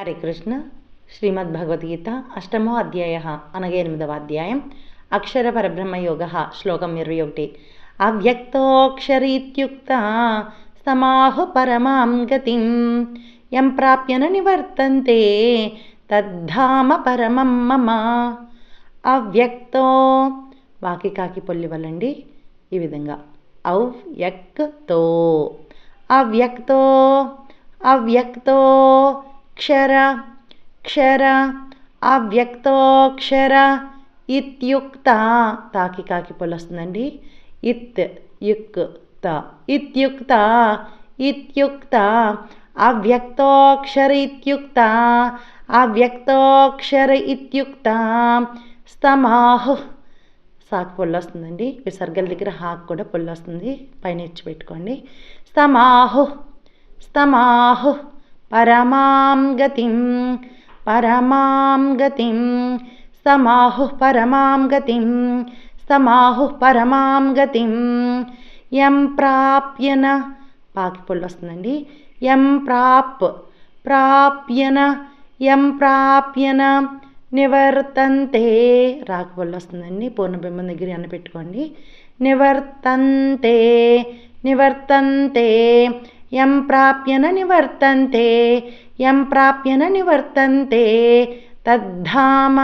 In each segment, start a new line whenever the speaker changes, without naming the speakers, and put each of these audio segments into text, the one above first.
హరే కృష్ణ. శ్రీమద్భగవద్గీత అష్టమో అధ్యాయ అనగా 8వ అధ్యాయం అక్షర పరబ్రహ్మ యోగ శ్లోకం 21. అవ్యక్తోక్షరీత్యుక్త సమాహు పరమాం గతిం యం ప్రాప్యన నివర్తంతే తద్ధామ పరమం మమ. అవ్యక్తో వాకి కాకి పొల్లి వల్లండి ఈ విధంగా అవ్యక్తో అవ్యక్తో అవ్యక్తో క్షర క్షర అవ్యక్తోక్షర ఇత్యుక్త తాకి కాకి పొల్లు వస్తుందండి. ఇత్యుక్త ఇత్యుక్త ఇత్యుక్త అవ్యక్తోక్షర ఇత్యుక్త అవ్యక్తోక్షర ఇత్యుక్త స్తమాహు సాకి పొల్లు వస్తుందండి. విసర్గల దగ్గర హాకు కూడా పొల్లు వస్తుంది, పైన ఇచ్చి పెట్టుకోండి. స్తమాహు స్తమాహు పరమాం గతిం పరమాం గతిం స్తమాహు పరమాం గతిం స్తమాహు పరమాం గతిం యం ప్రాప్యన పాకి పొల్లు వస్తుందండి. యం ప్రాప్యన యం ప్రాప్యన నివర్తంతే రాకి పొల్లు వస్తుందండి. పూర్ణబింబం దగ్గర అన్న పెట్టుకోండి. నివర్తంతే నివర్తంతే యం ప్రాప్యన నివర్తంతే యం ప్రాప్యన నివర్తంతే తద్ధామ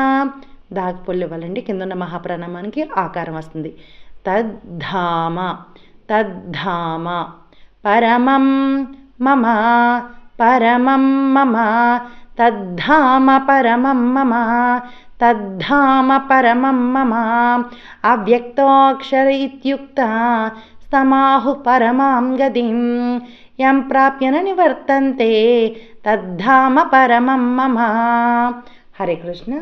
దాకి పొల్లు ఇవ్వాలండి. కింద ఉన్న మహాప్రణామానికి ఆకారం వస్తుంది. తద్ధామ తద్ధామ పరమం మమ పరమం మమ తద్ధామ పరమం మమ తద్ధామ పరమం మమ. అవ్యక్తోక్షర ఇత్యుక్త స్తమాహు పరమాం గతిం యం ప్రాప్యన నివర్తంతే తద్ధామ పరమం మమ. హరే కృష్ణ.